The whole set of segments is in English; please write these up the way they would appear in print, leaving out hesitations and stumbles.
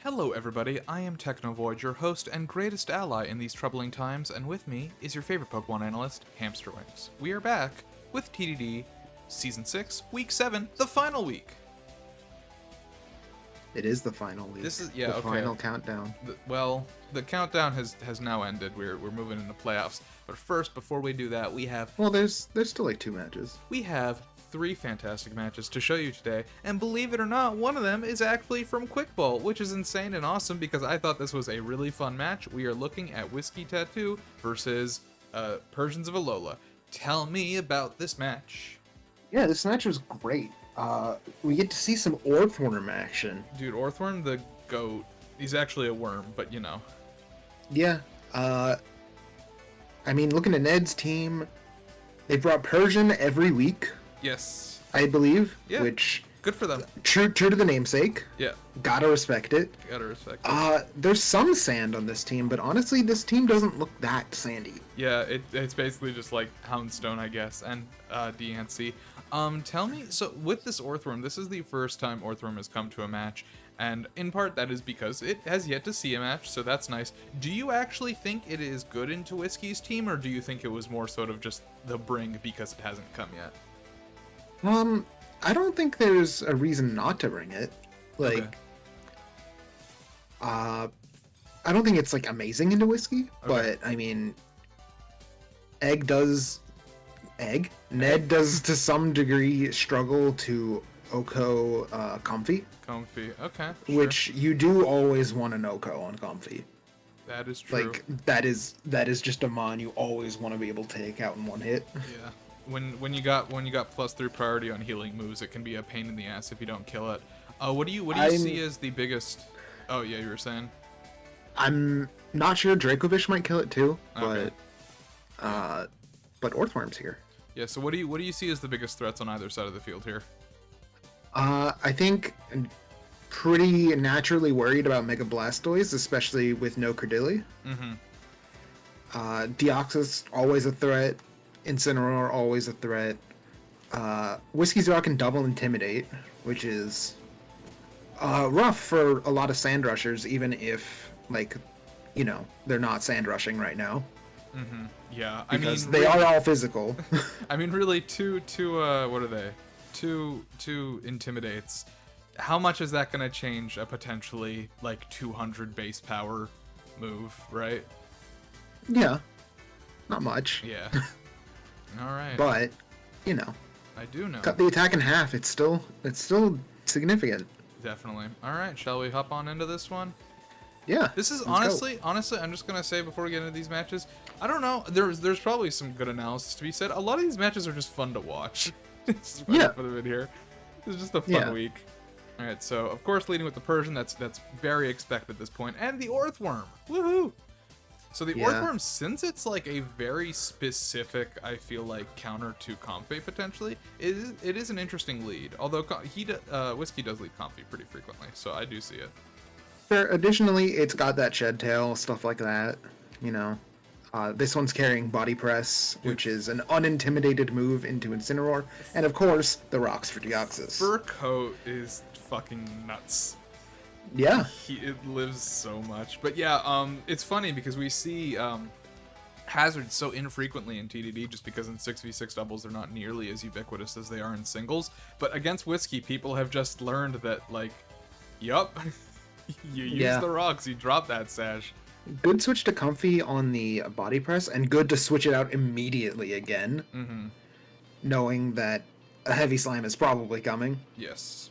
Hello everybody, I am Technovoid, your host and greatest ally in these troubling times, and with me is your favorite Pokemon analyst, Hamsterwings. We are back with TDD Season 6, Week 7, the final week. It is the final week. This is, final countdown. The countdown has now ended. We're moving into playoffs. But first, before we do that, we have... Well, there's still like 2 matches. We have 3 fantastic matches to show you today, and believe it or not, one of them is actually from Quick Ball, which is insane and awesome because I thought this was a really fun match. We are looking at Whiskey Tattoo versus Persians of Alola. Tell me about this match. Yeah, this match was great. We get to see some Orthworm action. Dude, Orthworm the GOAT. He's actually a worm, but you know. Yeah, I mean, looking at Ned's team, they brought Persian every week. Yes. I believe. Yeah. Which, good for them. True to the namesake. Yeah. Gotta respect it. Gotta respect it. There's some sand on this team, but honestly, this team doesn't look that sandy. Yeah, it's basically just like Houndstone, I guess, and Deancey. Tell me, so with this Orthworm, this is the first time Orthworm has come to a match, and in part that is because it has yet to see a match, so that's nice. Do you actually think it is good into Whiskey's team, or do you think it was more sort of just the bring because it hasn't come yet? I don't think there's a reason not to bring it. Like, Okay. I don't think it's like amazing into Whiskey, Okay. but I mean, Ned does to some degree struggle to Oko Comfy, Okay, sure. which you do always want an Oko on Comfy. That is true. Like that is just a mon you always want to be able to take out in one hit. Yeah. When you got +3 priority on healing moves, it can be a pain in the ass if you don't kill it. What do you see as the biggest? Oh yeah, you were saying. I'm not sure Dracovish might kill it too, Okay. but Orthworm's here. Yeah. So what do you see as the biggest threats on either side of the field here? I think pretty naturally worried about Mega Blastoise, especially with no Credilli. Mm-hmm. Deoxys always a threat. Incineroar always a threat. Whiskey's Rock can double Intimidate, which is rough for a lot of Sand Rushers, even if, like, you know, they're not Sand Rushing right now. Mm-hmm. Yeah. Because they are all physical. I mean, really, two what are they? Two Intimidates. How much is that gonna change a potentially like 200 base power move, right? Yeah, not much. Yeah. All right. But, you know, I do know. cut the attack in half. It's still significant. Definitely. All right. Shall we hop on into this one? Yeah. This is let's go. honestly, I'm just gonna say before we get into these matches, I don't know. There's probably some good analysis to be said. A lot of these matches are just fun to watch. Just Yeah. Put them in here. It's just a fun Yeah. week. All right. So of course, leading with the Persian. That's very expected at this point, and the Orthworm. Woohoo! So the Yeah. Orthworm, since it's like a very specific, I feel like, counter to Comfey potentially, it is an interesting lead. Although Whiskey does lead Comfey pretty frequently, so I do see it. Sure, additionally, it's got that shed tail, stuff like that. You know, this one's carrying Body Press, which is an unintimidated move into Incineroar, and of course, the rocks for Deoxys. Fur coat is fucking nuts. Yeah, It lives so much. But yeah, it's funny because we see hazards so infrequently in TDD just because in 6v6 doubles they're not nearly as ubiquitous as they are in singles. But against Whiskey, people have just learned that, like, yup, you use the rocks, you drop that sash. good switch to Comfy on the Body Press, and good to switch it out immediately again, knowing that a Heavy Slime is probably coming. Yes.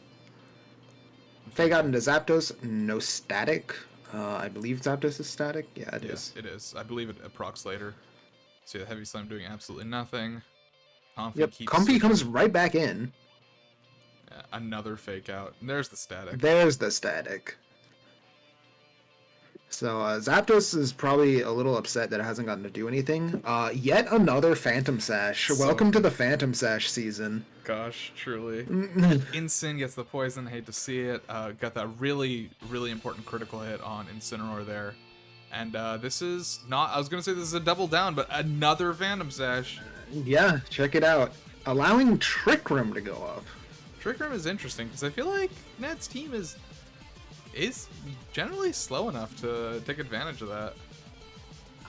Fake out into Zapdos, no static. I believe Zapdos is static. Yeah, it is. It is. I believe it procs later. See the Heavy Slime doing absolutely nothing. Comfy Yep, keeps Comfy switching. comes right back in. Yeah, another fake out. And there's the static. There's the static. So Zapdos is probably a little upset that it hasn't gotten to do anything. Yet another Phantom Sash. Welcome to the Phantom Sash season. Gosh, truly. Incin gets the poison. Hate to see it. Got that really, really important critical hit on Incineroar there. And this is not... I was going to say this is a double down, but another Phantom Sash. Yeah, check it out. Allowing Trick Room to go up. Trick Room is interesting, because I feel like Ned's team is is generally slow enough to take advantage of that.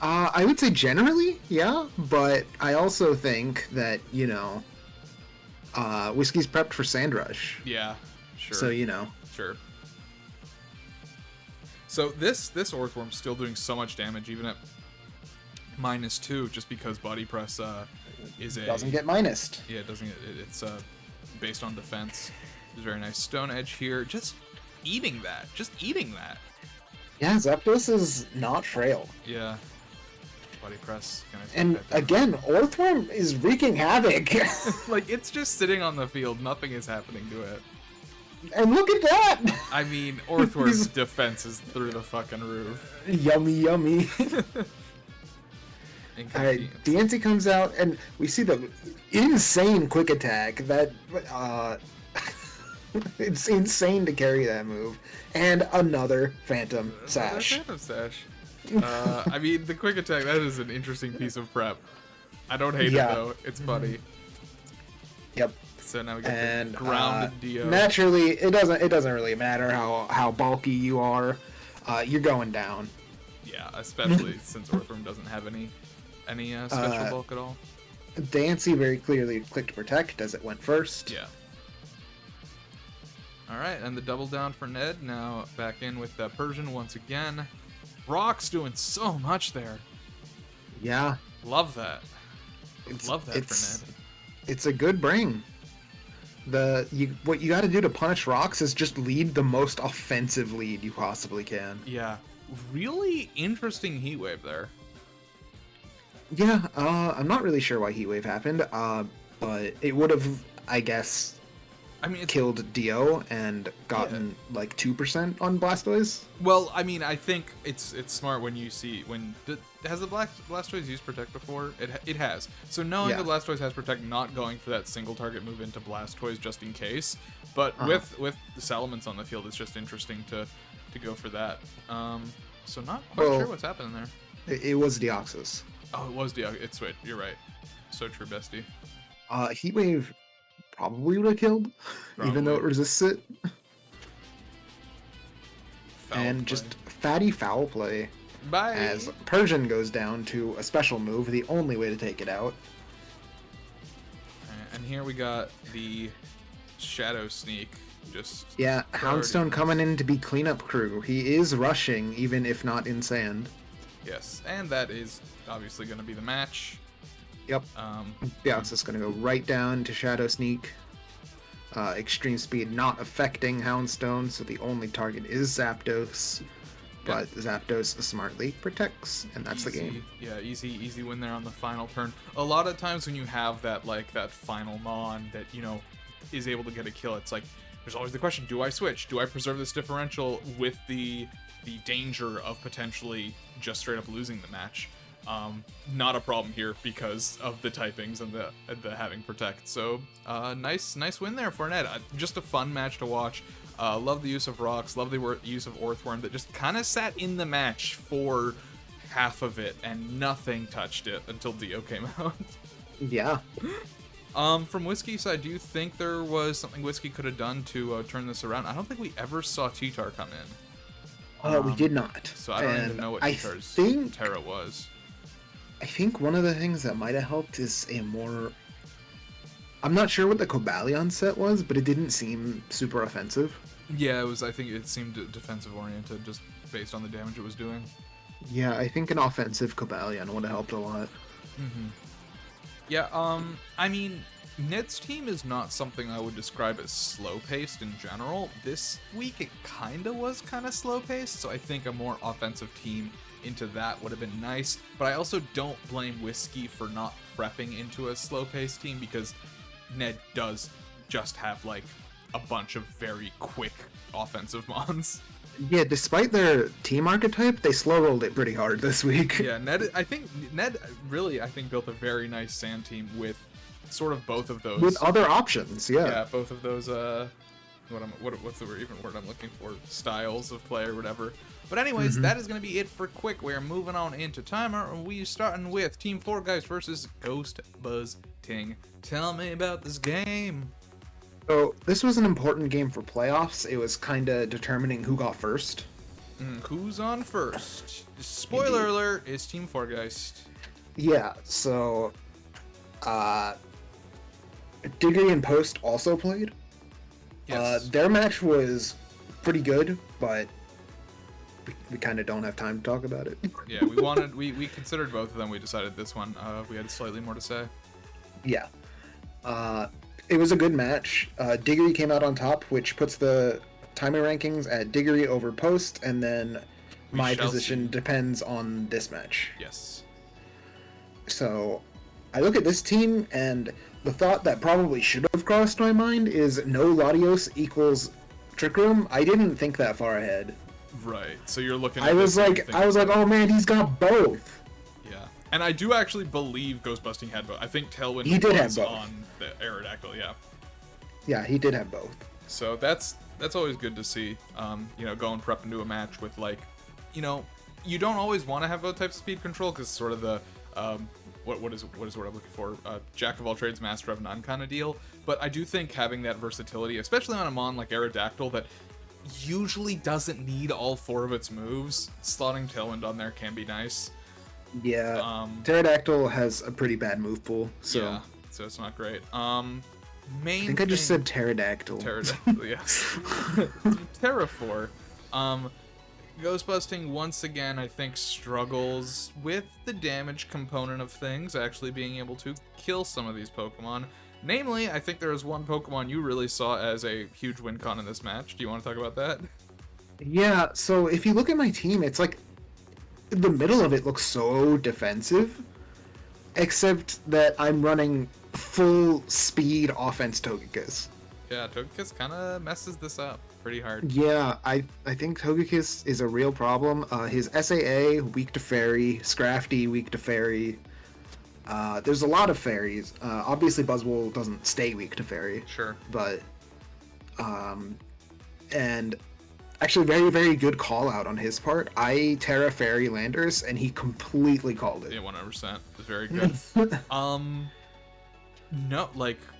I would say generally, yeah, but I also think that, Whiskey's prepped for Sand Rush. Yeah, sure. So, Sure. So this Orthworm's still doing so much damage, even at -2, just because Body Press is a... Doesn't get minused. Yeah, it doesn't get... It's based on defense. It's very nice. Stone Edge here. Just eating that. Yeah, Zapdos is not frail. Yeah. Body Press. And again, Orthworm is wreaking havoc. Like, it's just sitting on the field. Nothing is happening to it. And look at that! I mean, Orthworm's defense is through the fucking roof. Yummy. Alright, DNC comes out, and we see the insane quick attack. That, it's insane to carry that move. And another Phantom Sash. Phantom Sash. I mean, the quick attack, that is an interesting piece of prep. I don't hate it, though. It's funny. Yep. So now we get the grounded Dio. Naturally, it doesn't really matter how bulky you are. You're going down. Yeah, especially since Orthworm doesn't have any special bulk at all. Dancy very clearly clicked Protect as it went first. Yeah. Alright, and the double down for Ned. Now back in with the Persian once again. Rock's doing so much there. Yeah. Love that. Love that for Ned. It's a good bring. What you got to do to punish Rocks is just lead the most offensive lead you possibly can. Yeah. Really interesting Heat Wave there. Yeah, I'm not really sure why Heat Wave happened, but it would have, I guess, killed Dio and gotten like 2% on Blastoise. Well, I mean, I think it's smart when you see has the Blastoise used Protect before? It has. So knowing the Blastoise has Protect, not going for that single target move into Blastoise just in case, but with the Salamence on the field, it's just interesting to go for that. So not quite sure what's happening there. It was Deoxys. Oh, it was Deoxys. It's wait, you're right. So true, bestie. Heat Wave probably would have killed, even though it resists it. Just fatty foul play. Bye. As Persian goes down to a special move, the only way to take it out. And here we got the Shadow Sneak. Houndstone coming in to be cleanup crew. He is rushing, even if not in sand. Yes, and that is obviously going to be the match. Yep. It's just going to go right down to Shadow Sneak. Extreme Speed not affecting Houndstone, so the only target is Zapdos. But Zapdos smartly protects, and that's the game. Yeah, easy win there on the final turn. A lot of times when you have that final Mon that, is able to get a kill, it's like, there's always the question, do I switch? Do I preserve this differential with the danger of potentially just straight up losing the match? Not a problem here because of the typings and the having Protect. So nice win there for Ned. Just a fun match to watch. Love the use of Rocks. Love the use of Orthworm that just kind of sat in the match for half of it and nothing touched it until Dio came out. Yeah. From Whiskey's side, do you think there was something Whiskey could have done to turn this around? I don't think we ever saw T-Tar come in. We did not. So I don't even know what T-Tar's Terra was. I think one of the things that might have helped is a more... I'm not sure what the Cobalion set was, but it didn't seem super offensive. Yeah, it was. I think it seemed defensive oriented, just based on the damage it was doing. Yeah, I think an offensive Cobalion would have helped a lot. Mm-hmm. Yeah, I mean, Ned's team is not something I would describe as slow-paced in general. This week, it kind of slow-paced, so I think a more offensive team into that would have been nice. But I also don't blame Whiskey for not prepping into a slow-paced team, because Ned does just have, like, a bunch of very quick offensive mons. Yeah, despite their team archetype, they slow-rolled it pretty hard this week. Yeah, Ned really built a very nice sand team with sort of both of those. With other options, yeah. Yeah, both of those, what's the word I'm looking for? Styles of play or whatever. But anyways, that is going to be it for Quick. We're moving on into Timer, and we're starting with Team Fourgeist versus Ghost BuzzTing. Tell me about this game. So this was an important game for playoffs. It was kind of determining who got first. Who's on first? Spoiler Indeed. alert, it's Team Fourgeist. Yeah, so uh Diggory and Post also played. Yes. Their match was pretty good, but we kind of don't have time to talk about it. Yeah, we considered both of them. We decided this one, we had slightly more to say. Yeah. It was a good match. Diggory came out on top, which puts the timer rankings at Diggory over Post, and then We my shall position see. depends on this match. Yes. So I look at this team, and the thought that probably should have crossed my mind is no Latios equals Trick Room. I didn't think that far ahead. Right. So you're looking at I was this and like, you're thinking, oh man, he's got both. yeah. And I do actually believe Ghostbusting had both. I think Tailwind He did was have both. on the Aerodactyl, yeah. Yeah, he did have both. So that's always good to see. Going prep into a match with you don't always want to have both types of speed control because sort of the what is what I'm looking for? Jack of all trades, master of none kind of deal. But I do think having that versatility, especially on a mon like Aerodactyl, that usually doesn't need all 4 of its moves, slotting Tailwind on there can be nice. Yeah, Pterodactyl has a pretty bad move pool, so Yeah, so it's not great. I think I just said pterodactyl. Pterodactyl, yes. Terrafor. Ghostbusting once again, I think, struggles with the damage component of things, actually being able to kill some of these Pokemon. Namely, I think there was one Pokemon you really saw as a huge win con in this match. Do you want to talk about that? Yeah, so if you look at my team, it's like the middle of it looks so defensive, except that I'm running full speed offense Togekiss. Yeah, Togekiss kind of messes this up pretty hard. Yeah, I think Togekiss is a real problem. His SAA, weak to Fairy, Scrafty, weak to Fairy. There's a lot of fairies. Obviously, Buzzwole doesn't stay weak to Fairy. Sure. But, and actually, very, very good call out on his part. I Terra Fairy Landers, and he completely called it. Yeah, 100%. It's very good.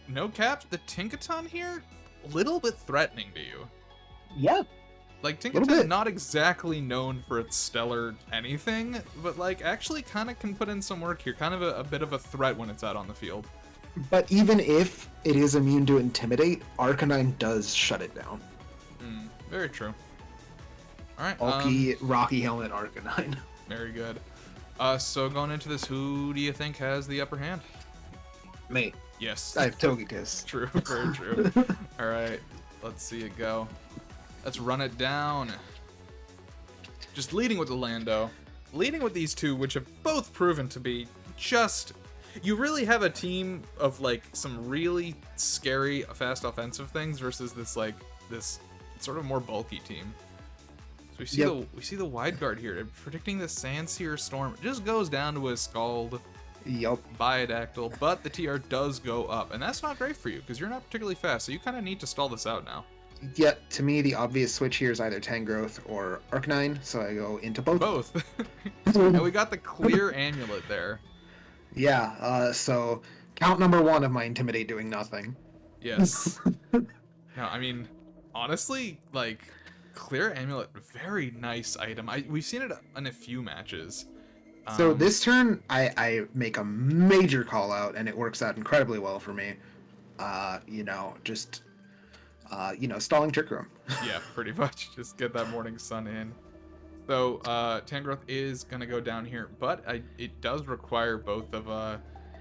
No cap, the Tinkaton here, a little bit threatening to you. Yeah. Like, Little Tinkaton's bit. not exactly known for its stellar anything, but, actually kind of can put in some work here. Kind of a bit of a threat when it's out on the field. But even if it is immune to Intimidate, Arcanine does shut it down. Very true. Alright, Bulky, Rocky Helmet Arcanine. very good. So going into this, who do you think has the upper hand? Mate, Yes. I have Togekiss. True, very true. Alright, let's see it go. Let's run it down. Just leading with the Lando. Leading with these two, which have both proven to be just... You really have a team of, some really scary, fast offensive things versus this sort of more bulky team. So we see the wide guard here. Predicting the Sandseer Storm. It just goes down to a Scald Yup. Biodactyl, but the TR does go up. And that's not great for you, because you're not particularly fast, so you kind of need to stall this out now. Yeah, to me, the obvious switch here is either Tangrowth or Arcanine, so I go into both. Both. And we got the clear amulet there. Yeah, so count number 1 of my Intimidate doing nothing. Yes. No, I mean, honestly, clear amulet, very nice item. We've seen it in a few matches. So this turn, I make a major call out, and it works out incredibly well for me. Stalling Trick Room. Yeah, pretty much. Just get that morning sun in. So, Tangrowth is going to go down here, but it does require both of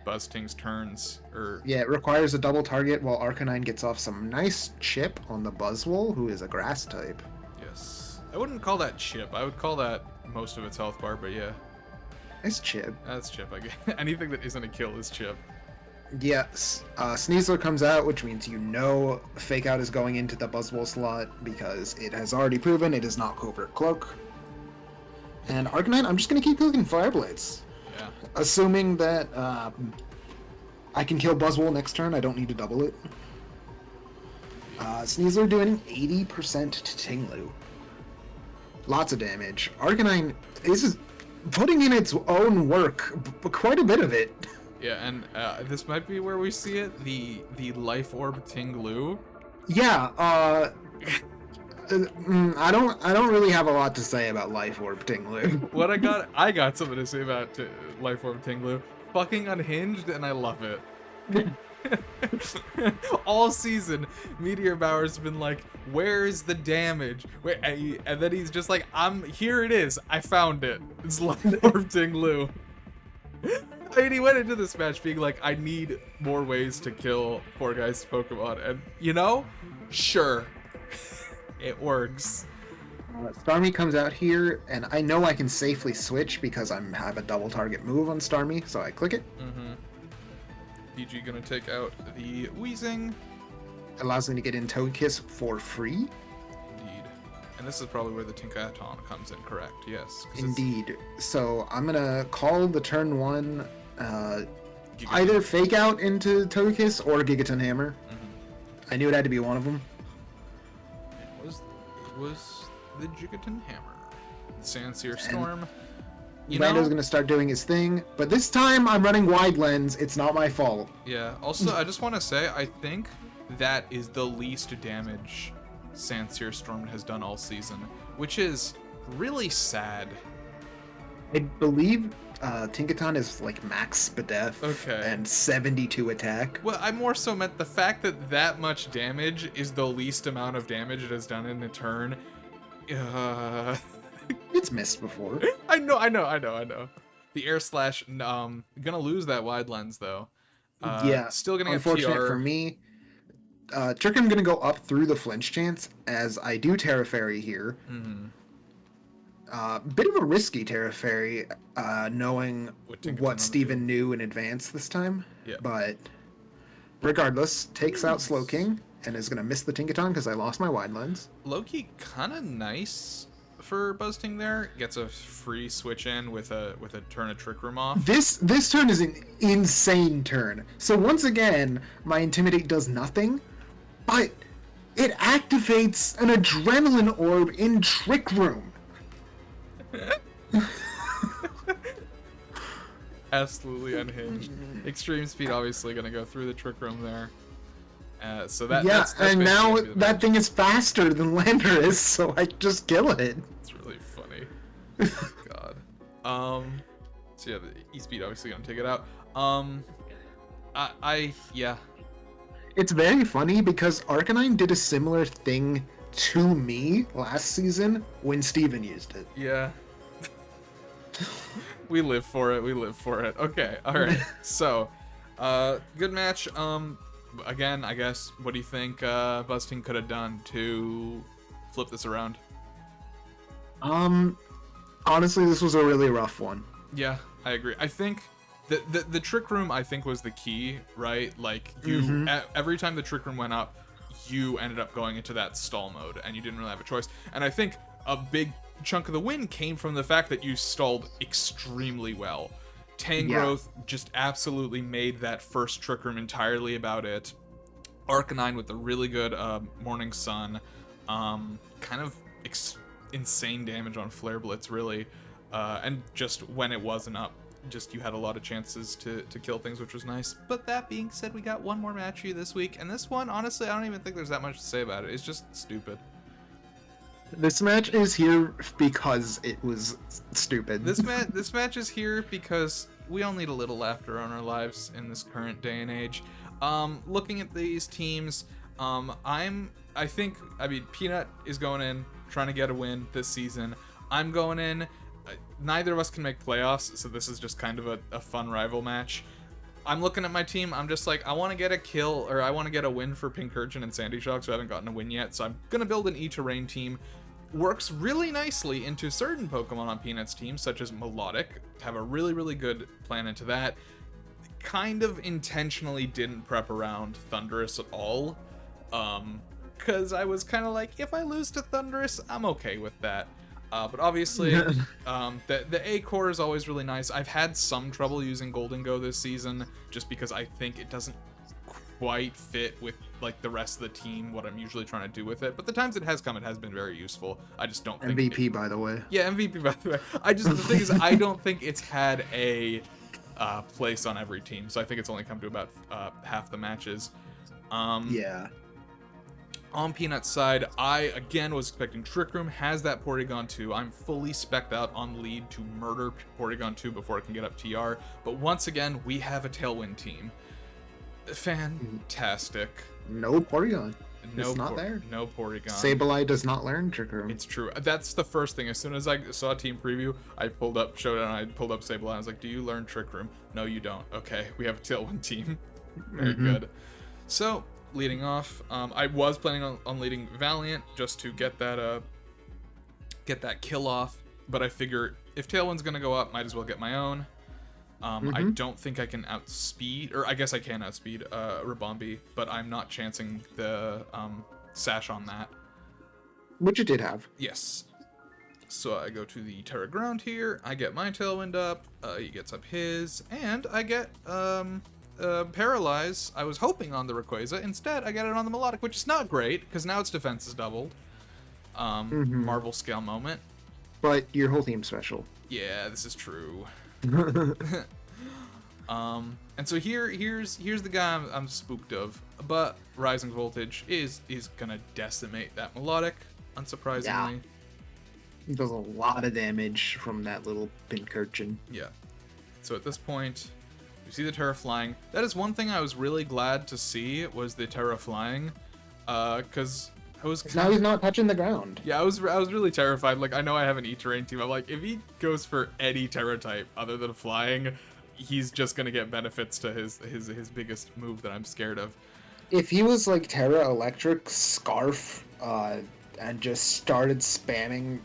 BuzzTing's turns. Yeah, it requires a double target while Arcanine gets off some nice chip on the Buzzwole, who is a grass type. Yes. I wouldn't call that chip. I would call that most of its health bar, but yeah. Nice chip. That's chip, I guess. Anything that isn't a kill is chip. Yes, Sneasler comes out, which means Fake Out is going into the Buzzwole slot because it has already proven it is not Covert Cloak. And Arcanine, I'm just going to keep cooking Fire Blades. Yeah. Assuming that I can kill Buzzwole next turn, I don't need to double it. Sneasler doing 80% to Tinglu. Lots of damage. Arcanine is putting in its own work, quite a bit of it. Yeah, and this might be where we see it. The Life Orb Tinglu Yeah, I don't really have a lot to say about Life Orb Tinglu. What I got something to say about Lifeform Tinglu. Fucking unhinged, and I love it. All season, Meteor Bauer's been like, "Where's the damage?" And then he's just like, Here it is. I found it. It's Lifeform Tinglu." I mean, he went into this match being like, "I need more ways to kill Fourgeist Pokemon," and you know, sure, it works. Starmie comes out here, and I know I can safely switch because I have a double target move on Starmie, so I click it. Mm-hmm. PG gonna take out the Weezing. Allows me to get in Togekiss for free. Indeed. And this is probably where the Tinkaton comes in, correct? Yes. Indeed. So I'm gonna call the turn one, either Fake Out into Togekiss or Gigaton Hammer. Mm-hmm. I knew it had to be one of them. It was the Gigaton Hammer. Sandsear Storm. Lando's gonna start doing his thing, but this time I'm running Wide Lens. It's not my fault. Yeah. Also, I just want to say, I think that is the least damage Sandsear Storm has done all season, which is really sad. I believe Tinkaton is like max Spadef and 72 attack. Well, I more so meant the fact that that much damage is the least amount of damage it has done in a turn. It's missed before. I know. The Air Slash, gonna lose that Wide Lens though. Yeah. Still gonna get unfortunate TR. for me. Turkey gonna go up through the flinch chance as I do Terra Fairy here. Mm-hmm. Bit of a risky Terra Fairy, knowing what Steven knew in advance this time. Yeah. But regardless, takes out Slowking and is gonna miss the Tinkaton because I lost my Wide Lens. Low-key kind of nice for BuzzTing there. Gets a free switch in with a turn of Trick Room off. This turn is an insane turn. So once again, my Intimidate does nothing, but it activates an Adrenaline Orb in Trick Room. Absolutely unhinged. Extreme Speed obviously gonna go through the Trick Room there. So that that's and now that match. thing is faster than Landorus, so I just kill it. It's really funny. God. So yeah, the E-Speed obviously gonna take it out. Yeah. It's very funny because Arcanine did a similar thing to me last season when Steven used it. Yeah. We live for it. Okay. All right. So, good match. Again, I guess, what do you think BuzzTing could have done to flip this around? Honestly, this was a really rough one. Yeah, I agree. I think the Trick Room, I think, was the key, right? Like, you every time the Trick Room went up, you ended up going into that stall mode, and you didn't really have a choice. And I think a big chunk of the win came from the fact that you stalled extremely well. Tangrowth just absolutely made that first Trick Room entirely about it. Arcanine with the really good Morning Sun. Kind of insane damage on Flare Blitz, really. And just when it wasn't up, just you had a lot of chances to kill things, which was nice. But that being said, we got one more match for you this week. And this one, honestly, I don't even think there's that much to say about it. It's just stupid. This match is here because it was stupid. This match is here because we all need a little laughter on our lives in this current day and age. Looking at these teams, I think Peanut is going in trying to get a win this season. I'm going in. Neither of us can make playoffs, so this is just kind of a fun rival match. I'm looking at my team. I'm just like, I want to get a kill, or I want to get a win for Pincurchin and Sandy Shocks, who haven't gotten a win yet. So I'm gonna build an E-Terrain team. Works really nicely into certain Pokemon on Peanut's team, such as Melodic. Have a really, really good plan into that. Kind of intentionally didn't prep around Thundurus at all. Because I was kind of like, if I lose to Thundurus, I'm okay with that. But obviously, the A-Core is always really nice. I've had some trouble using Golden Go this season, just because I think it doesn't quite fit with like the rest of the team, what I'm usually trying to do with it. But the times it has come, it has been very useful. I just don't think MVP, by the way. Yeah, MVP, by the way. The thing is, I don't think it's had a place on every team, so I think it's only come to about half the matches. Yeah. On Peanut's side, I, again, was expecting Trick Room, has that Porygon 2. I'm fully spec'd out on lead to murder Porygon 2 before it can get up TR. But once again, we have a Tailwind team. Fantastic. No Porygon. No, it's not there. No Porygon. Sableye does not learn Trick Room. It's true. That's the first thing. As soon as I saw Team Preview, I pulled up Showdown, I pulled up Sableye, I was like, do you learn Trick Room? No, you don't. Okay, we have a Tailwind team. Very good. So, leading off, I was planning on leading Valiant just to get that kill off, but I figure if Tailwind's gonna go up, might as well get my own. I don't think I can outspeed, or I guess I can outspeed Rabombi, but I'm not chancing the Sash on that. Which it did have. Yes. So I go to the Terra Ground here, I get my Tailwind up, he gets up his, and I get Paralyze. I was hoping on the Rayquaza, instead I get it on the Melodic, which is not great, because now its defense is doubled. Marvel scale moment. But your whole team's special. Yeah, this is true. And so here's the guy I'm spooked of, but Rising Voltage is gonna decimate that Melodic, unsurprisingly. Yeah. It does a lot of damage from that little Pincurchin. Yeah. So at this point, you see the Terra flying. That is one thing I was really glad to see, was the Terra flying, because I was now he's not touching the ground. Yeah, I was really terrified. Like, I know I have an E-Terrain team. I'm like, if he goes for any Terra type other than flying, he's just gonna get benefits to his biggest move that I'm scared of. If he was like Terra Electric Scarf, and just started spamming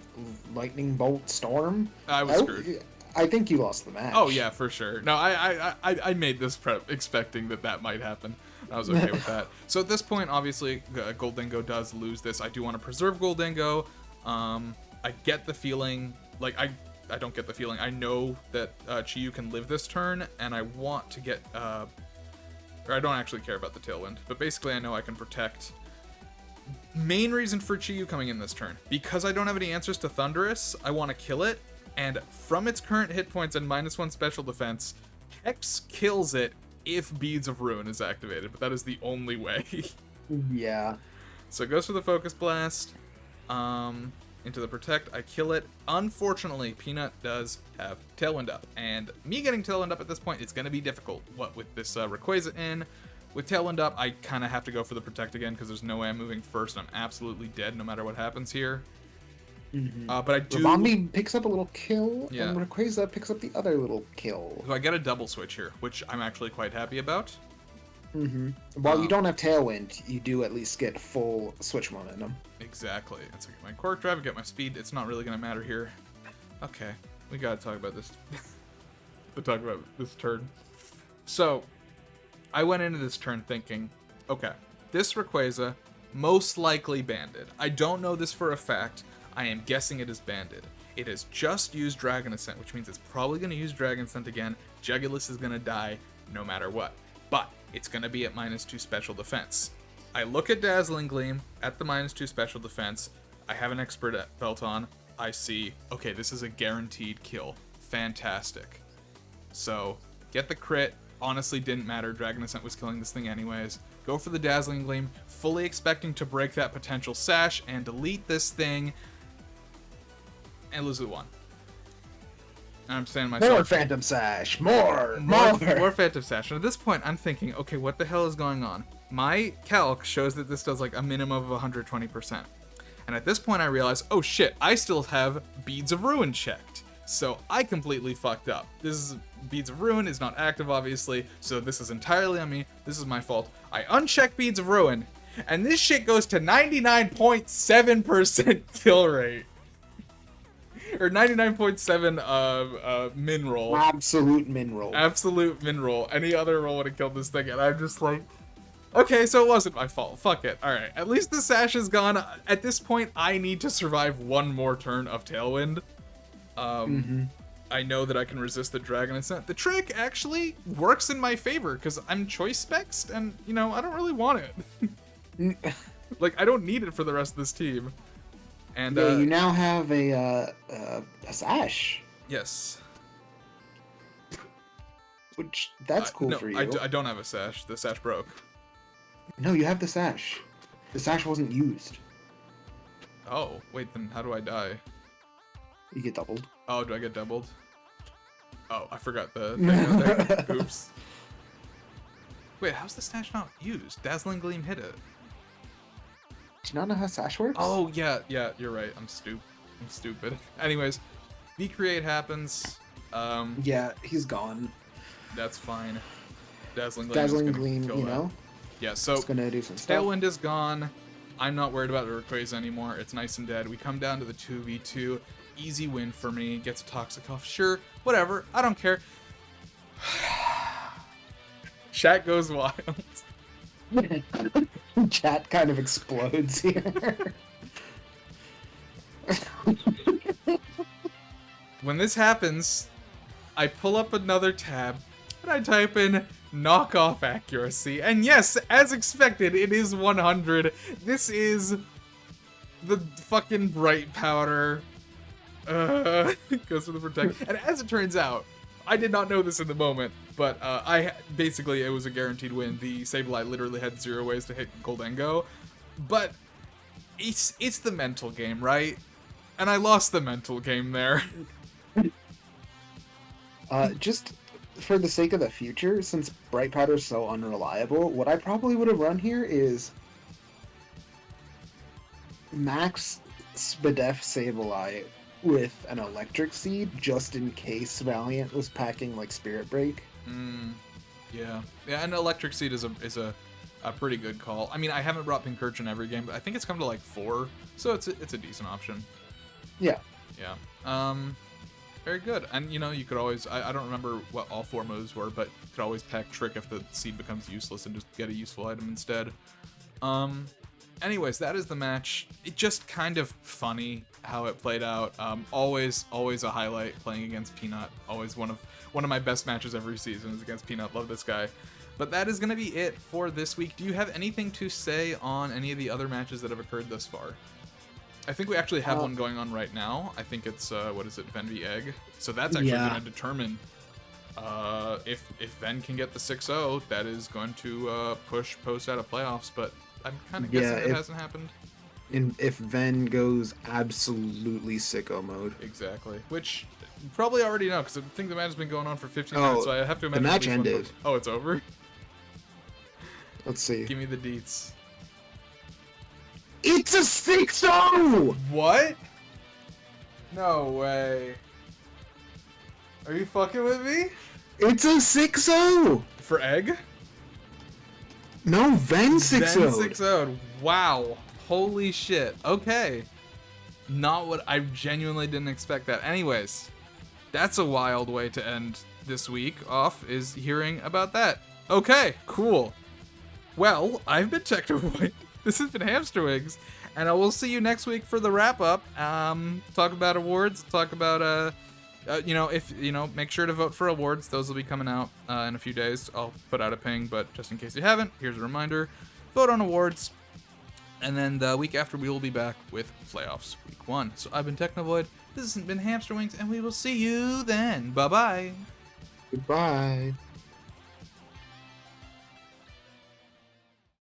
Lightning Bolt Storm, I was screwed. I think you lost the match. Oh yeah, for sure. No, I made this prep expecting that might happen. I was okay with that. So at this point, obviously, Goldengo does lose this. I do want to preserve Goldengo. I get the feeling, like, I don't get the feeling. I know that Chiyu can live this turn, and I want to get, or I don't actually care about the Tailwind, but basically I know I can protect. Main reason for Chiyu coming in this turn, because I don't have any answers to Thundurus, I want to kill it, and from its current hit points and -1 special defense, X kills it if Beads of Ruin is activated, but that is the only way. Yeah. So it goes for the Focus Blast, into the Protect, I kill it. Unfortunately, Peanut does have Tailwind up, and me getting Tailwind up at this point is going to be difficult. What with this Rayquaza in, with Tailwind up, I kind of have to go for the Protect again, because there's no way I'm moving first, and I'm absolutely dead no matter what happens here. But I do... Rabombi picks up a little kill, Yeah. and Rayquaza picks up the other little kill. So I get a double switch here, which I'm actually quite happy about. While you don't have Tailwind, you do at least get full switch momentum. Exactly. And so I get my Quark Drive, I get my speed. It's not really going to matter here. Okay, we got to talk about this. Talk about this turn. So, I went into this turn thinking, okay, this Rayquaza most likely banded. I don't know this for a fact. I am guessing it is banded. It has just used Dragon Ascent, which means it's probably going to use Dragon Ascent again. Jegulus is going to die no matter what. But it's going to be at -2 special defense. I look at Dazzling Gleam at the -2 special defense. I have an Expert belt on. I see, okay, this is a guaranteed kill. Fantastic. So, get the crit. Honestly, didn't matter. Dragon Ascent was killing this thing anyways. Go for the Dazzling Gleam, fully expecting to break that potential Sash and delete this thing and lose with 1. I'm saying to myself, More Phantom Sash! More! More Phantom Sash. And at this point, I'm thinking, okay, what the hell is going on? My calc shows that this does like a minimum of 120%. And at this point, I realize, oh shit, I still have Beads of Ruin checked. So I completely fucked up. This is Beads of Ruin is not active, obviously, so this is entirely on me. This is my fault. I uncheck Beads of Ruin, and this shit goes to 99.7% kill rate. Or 99.7 min roll. Absolute min roll. Absolute min roll. Any other roll would have killed this thing, and I'm just like, okay, so it wasn't my fault. Fuck it. Alright, at least the Sash is gone. At this point, I need to survive one more turn of Tailwind. I know that I can resist the Dragon Ascent. The trick actually works in my favor, because I'm choice specs, and, you know, I don't really want it. Like, I don't need it for the rest of this team. And, yeah, you now have a Sash. Yes. Which, that's cool no, for you. I don't have a Sash. The Sash broke. No, you have the Sash. The sash wasn't used. Oh, wait, then how do I die? You get doubled. Oh, do I get doubled? Oh, I forgot the thing out there. Oops. Wait, how's the stash not used? Dazzling Gleam hit it. Do you not know how sash works? Oh, yeah, you're right. I'm stupid. Anyways, V-Create happens. Yeah, he's gone. That's fine. Dazzling Gleam Dazzling is gonna Gleam, kill you that. know? Yeah, so It's gonna do some stuff. Tailwind is gone. I'm not worried about the Rayquaza anymore. It's nice and dead. We come down to the 2v2. Easy win for me. Gets a Toxic off. Sure, whatever. I don't care. Chat goes wild. Chat kind of explodes here. When this happens, I pull up another tab and I type in knockoff accuracy. And yes, as expected, it is 100. This is the fucking bright powder. Goes for the protect. And as it turns out, I did not know this in the moment, but basically it was a guaranteed win. The Sableye literally had 0 ways to hit Goldengo, but it's the mental game, right? And I lost the mental game there. Just for the sake of the future, since Bright Powder is so unreliable, what I probably would have run here is Max Spadef Sableye with an Electric Seed, just in case Valiant was packing like Spirit Break. Yeah, and Electric Seed is a pretty good call. I mean, I haven't brought Pincurchin every game, but I think it's come to like 4, so it's a decent option. Yeah. Yeah. Very good. And you know, you could always, I don't remember what all 4 moves were, but you could always pack Trick if the seed becomes useless and just get a useful item instead. Anyways, that is the match. It just kind of funny how it played out. Always a highlight playing against Peanut. Always one of my best matches every season is against Peanut. Love this guy. But that is going to be it for this week. Do you have anything to say on any of the other matches that have occurred thus far? I think we actually have one going on right now. I think it's, what is it, Ven v Egg? So that's actually going to determine if Ven can get the 6-0, that is going to push Post out of playoffs, but I'm kind of guessing it hasn't happened. If Ven goes absolutely sicko mode. Exactly. Which you probably already know, because I think the match has been going on for 15 minutes, so I have to imagine the match ended. Oh, it's over? Let's see. Give me the deets. It's a 6-0! What? No way. Are you fucking with me? It's a 6-0! For Egg? No, Ven 6-0. Ven 6-0. Wow. Holy shit. Okay. Not what I genuinely didn't expect that. Anyways, that's a wild way to end this week off, is hearing about that. Okay, cool. Well, I've been Technoboy. This has been Hamster Wings, and I will see you next week for the wrap up. Talk about awards. Talk about make sure to vote for awards. Those will be coming out in a few days. I'll put out a ping, but just in case you haven't, here's a reminder: vote on awards. And then the week after, we will be back with playoffs week 1. So I've been Technovoid. This has been Hamster Wings, and we will see you then. Bye bye. Goodbye.